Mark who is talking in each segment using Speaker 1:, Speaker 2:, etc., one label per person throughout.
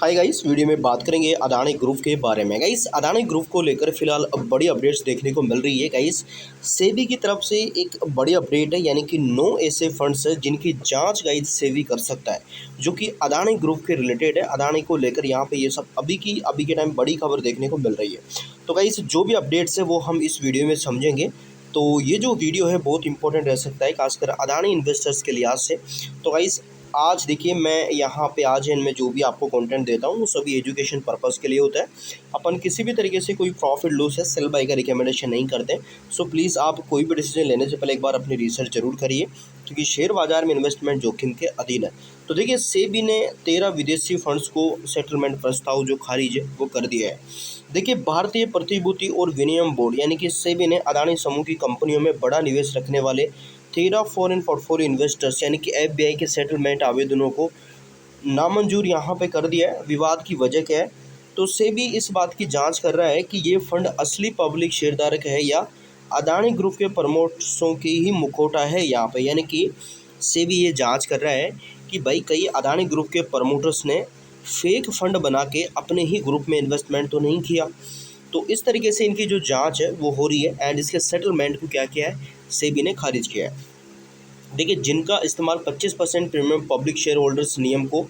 Speaker 1: Hi guys, video में बात करेंगे अदानी ग्रुप के बारे में। गाइस, अदानी ग्रुप को लेकर फिलहाल बड़ी अपडेट्स देखने को मिल रही है। गाइस, सेबी की तरफ से एक बड़ी अपडेट है, यानी कि 9 ऐसे फंड्स है जिनकी जांच गाइस सेबी कर सकता है, जो कि अदानी ग्रुप के रिलेटेड है। अदानी को लेकर यहाँ पे ये सब अभी के टाइम बड़ी खबर देखने को मिल रही है। तो गाइस, जो भी अपडेट्स है वो हम इस वीडियो में समझेंगे। तो ये जो वीडियो है बहुत इंपॉर्टेंट रह सकता है, खासकर अदानी इन्वेस्टर्स के लिहाज से। तो गाइस, आज देखिए, मैं यहाँ पे आज इनमें जो भी आपको कंटेंट देता हूँ वो सभी एजुकेशन पर्पस के लिए होता है। अपन किसी भी तरीके से कोई प्रॉफिट लॉस है सेल बाई का रिकमेंडेशन नहीं करते। सो प्लीज़ आप कोई भी डिसीजन लेने से पहले एक बार अपनी रिसर्च जरूर करिए, क्योंकि शेयर बाजार में इन्वेस्टमेंट जोखिम के अधीन है। तो देखिए, सेबी ने 13 विदेशी फंड्स को सेटलमेंट प्रस्ताव जो खारिज है वो कर दिया है। देखिए, भारतीय प्रतिभूति और विनिमय बोर्ड यानी कि सेबी ने अदानी समूह की कंपनियों में बड़ा निवेश रखने वाले 13 फॉरेन पोर्टफोलियो इन्वेस्टर्स यानी कि एफबीआई के सेटलमेंट आवेदनों को नामंजूर यहाँ पे कर दिया है। विवाद की वजह क्या है? तो सेबी इस बात की जांच कर रहा है कि ये फंड असली पब्लिक शेयरधारक है या अदानी ग्रुप के प्रमोटर्सों की ही मुखौटा है यहाँ पे। यानी कि सेबी ये जांच कर रहा है कि भाई कई अदानी ग्रुप के प्रमोटर्स ने फेक फंड बना के अपने ही ग्रुप में इन्वेस्टमेंट तो नहीं किया। तो इस तरीके से इनकी जो जांच है वो हो रही है, एंड इसके सेटलमेंट को क्या किया है, सेबी ने खारिज किया है। देखिए, जिनका इस्तेमाल 25% प्रीमियम पब्लिक शेयर होल्डर्स नियम को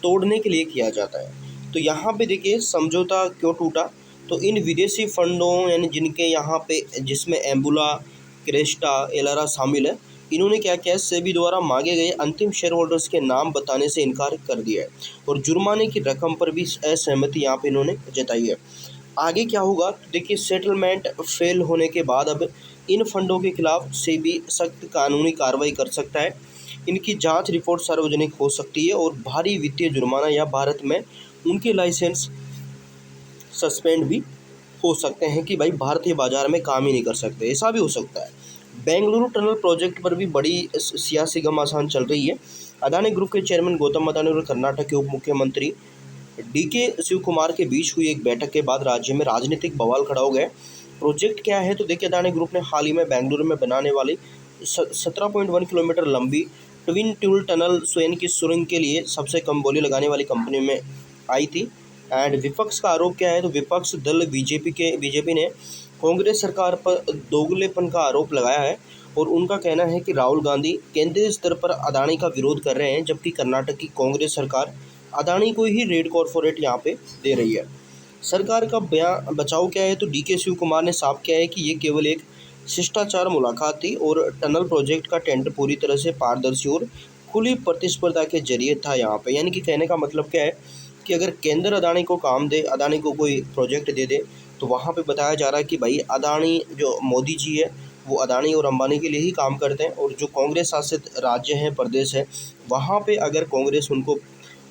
Speaker 1: तोड़ने के लिए किया जाता है। तो यहाँ पे देखिए, समझौता क्यों टूटा? तो इन विदेशी फंडों यानी जिनके यहाँ पे जिसमें एम्बुला, क्रेस्टा, एलारा शामिल है, इन्होंने क्या किया है, सेबी द्वारा मांगे गए अंतिम शेयर होल्डर्स के नाम बताने से इनकार कर दिया है, और जुर्माने की रकम पर भी असहमति यहाँ पे इन्होंने जताई है। आगे क्या होगा? तो देखिए, सेटलमेंट फेल होने के बाद अब इन फंडों के खिलाफ सेबी सख्त कानूनी कार्रवाई कर सकता है। इनकी जांच रिपोर्ट सार्वजनिक हो सकती है और भारी वित्तीय जुर्माना या भारत में उनके लाइसेंस सस्पेंड भी हो सकते हैं कि भाई भारतीय बाजार में काम ही नहीं कर सकते, ऐसा भी हो सकता है। बेंगलुरु टनल प्रोजेक्ट पर भी बड़ी सियासी घमासान चल रही है। अदानी ग्रुप के चेयरमैन गौतम अदानी और कर्नाटक के उप मुख्यमंत्री डीके शिव कुमार के बीच हुई एक बैठक के बाद राज्य में राजनीतिक बवाल खड़ा हो गया। प्रोजेक्ट क्या है? तो देखिए, अदानी ग्रुप ने हाल ही में बेंगलुरु में बनाने वाली 17.1 किलोमीटर लंबी ट्विन ट्यूल टनल स्वयं की सुरंग के लिए सबसे कम बोली लगाने वाली कंपनी में आई थी। एंड विपक्ष का आरोप क्या है? तो विपक्ष दल बीजेपी ने कांग्रेस सरकार पर दोगलेपन का आरोप लगाया है, और उनका कहना है कि राहुल गांधी केंद्रीय स्तर पर अदानी का विरोध कर रहे हैं, जबकि कर्नाटक की कांग्रेस सरकार अदानी को ही रेड कॉर्पोरेट यहाँ पे दे रही है। सरकार का बयान बचाव क्या है? तो डीके शिव कुमार ने साफ किया है कि ये केवल एक शिष्टाचार मुलाकात थी और टनल प्रोजेक्ट का टेंडर पूरी तरह से पारदर्शी और खुली प्रतिस्पर्धा के जरिए था यहाँ पे। यानी कि कहने का मतलब क्या है कि अगर केंद्र अदानी को काम दे, अदानी को कोई प्रोजेक्ट दे दे, तो वहाँ पे बताया जा रहा है कि भाई अदानी जो मोदी जी है वो अदानी और अंबानी के लिए ही काम करते हैं, और जो कांग्रेस शासित राज्य हैं, प्रदेश है, वहाँ पे अगर कांग्रेस उनको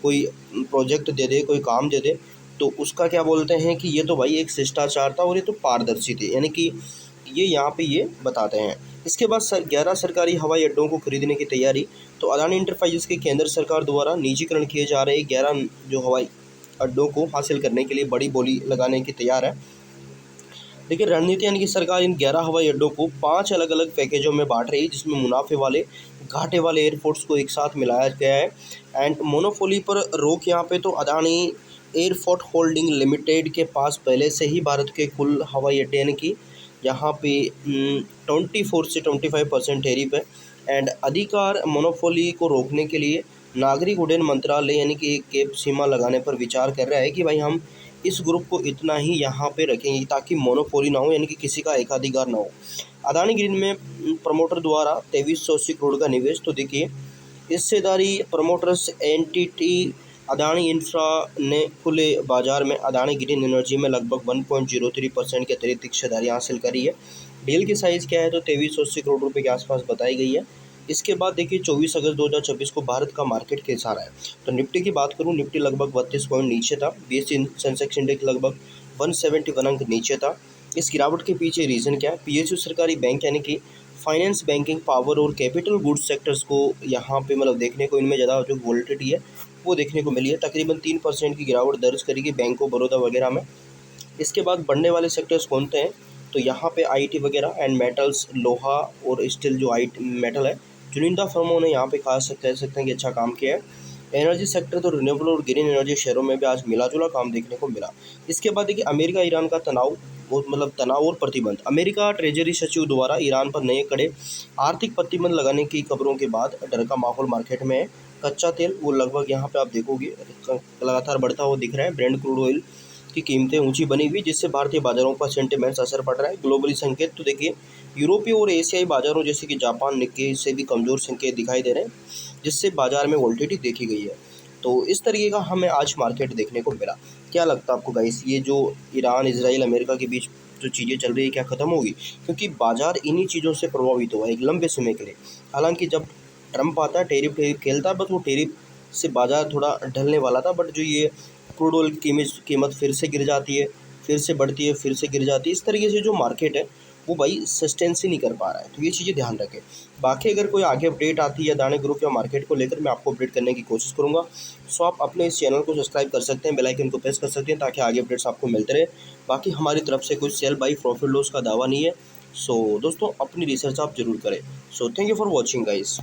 Speaker 1: कोई प्रोजेक्ट दे दे, कोई काम दे दे, तो उसका क्या बोलते हैं कि ये तो भाई एक शिष्टाचार था और ये तो पारदर्शी थी। यानी कि ये यहाँ पे ये बताते हैं। इसके बाद 11 सरकारी हवाई अड्डों को खरीदने की तैयारी। तो अदानी इंटरप्राइजेस के केंद्र सरकार द्वारा निजीकरण किए जा रहे 11 जो हवाई अड्डों को हासिल करने के लिए बड़ी बोली लगाने की तैयार है। देखिए, रणनीति यानी कि सरकार इन 11 हवाई अड्डों को 5 अलग अलग पैकेजों में बांट रही है, जिसमें मुनाफे वाले, घाटे वाले एयरपोर्ट्स को एक साथ मिलाया गया है। एंड मोनोपोली पर रोक यहाँ पे, तो अदानी एयरपोर्ट होल्डिंग लिमिटेड के पास पहले से ही भारत के कुल हवाई अड्डे यानी कि यहाँ पे 24 से 25% टैरिफ है। एंड अधिकार मोनोपोली को रोकने के लिए नागरिक उड्डयन मंत्रालय यानी कि एक कैप सीमा लगाने पर विचार कर रहा है कि भाई हम इस ग्रुप को इतना ही यहाँ पे रखेंगे ताकि मोनोपोली ना हो, यानी कि किसी का एकाधिकार ना हो। अदानी ग्रीन में प्रमोटर द्वारा 2380 करोड़ का निवेश। तो देखिए, हिस्सेदारी प्रमोटर्स एंटिटी अदानी इंफ्रा ने खुले बाजार में अदानी ग्रीन एनर्जी में लगभग 1.03% के अतिरिक्त हिस्सेदारी हासिल करी है। डील की साइज़ क्या है? तो 2380 करोड़ रुपये के आसपास बताई गई है। इसके बाद देखिए, 24 अगस्त 2026 को भारत का मार्केट कैसा रहा है? तो निफ्टी की बात करूं, निफ्टी लगभग 32 पॉइंट नीचे था। बीएसई सेंसेक्स इंडेक्स लगभग 171 अंक नीचे था। इस गिरावट के पीछे रीज़न क्या है? पीएसयू सरकारी बैंक यानी कि फाइनेंस, बैंकिंग, पावर और कैपिटल गुड्स सेक्टर्स को यहाँ पे मतलब देखने को, इनमें ज़्यादा जो वोलेटिलिटी है वो देखने को मिली है। तकरीबन 3% की गिरावट दर्ज करेगी बैंक ऑफ बड़ौदा वगैरह में। इसके बाद बढ़ने वाले सेक्टर्स कौन से हैं? तो यहाँ पे आईटी वगैरह एंड मेटल्स, लोहा और स्टील जो आई मेटल है, चुनिंदा फर्मों ने यहाँ पे कह सकते हैं कि अच्छा काम किया है। एनर्जी सेक्टर तो रिन्यूएबल और ग्रीन एनर्जी शेयरों में भी आज मिला-जुला काम देखने को मिला। इसके बाद देखिए अमेरिका ईरान का तनाव, वो मतलब तनाव और प्रतिबंध। अमेरिका ट्रेजरी सचिव द्वारा ईरान पर नए कड़े आर्थिक प्रतिबंध लगाने की खबरों के बाद डर का माहौल मार्केट में है। कच्चा तेल वो लगभग यहाँ पे आप देखोगे लगातार बढ़ता हुआ दिख रहा है। ब्रेंट क्रूड ऑयल की कीमतें ऊंची बनी हुई, जिससे भारतीय बाजारों पर सेंटिमेंट्स असर पड़ रहा है। ग्लोबली संकेत तो देखिए यूरोपीय और एशियाई बाजारों जैसे कि जापान, निक्केई से भी कमजोर संकेत दिखाई दे रहे हैं, जिससे बाजार में वोलेटिलिटी देखी गई है। तो इस तरीके का हमें आज मार्केट देखने को मिला। क्या लगता है आपको गाइस, ये जो ईरान, इजराइल, अमेरिका के बीच जो चीज़ें चल रही है क्या ख़त्म होगी? क्योंकि बाजार इन्हीं चीज़ों से प्रभावित हुआ है एक लंबे समय के लिए। हालांकि जब ट्रम्प आता है टेरिफ टेरिफ खेलता है, बट वो टेरिफ से बाजार थोड़ा ढलने वाला था, बट जो ये क्रूड ऑयल की कीमत फिर से गिर जाती है, फिर से बढ़ती है, फिर से गिर जाती है। इस तरीके से जो मार्केट है वो भाई सस्टेंस ही नहीं कर पा रहा है। तो ये चीज़ें ध्यान रखें। बाकी अगर कोई आगे अपडेट आती है अदानी ग्रुप या मार्केट को लेकर, मैं आपको अपडेट करने की कोशिश करूँगा। सो आप अपने इस चैनल को सब्सक्राइब कर सकते हैं, बेल आइकन को प्रेस कर सकते हैं, ताकि आगे अपडेट्स आपको मिलते रहे। बाकी हमारी तरफ से कोई सेल बाई प्रॉफिट लॉस का दावा नहीं है। सो दोस्तों अपनी रिसर्च आप जरूर करें। So thank you for watching guys.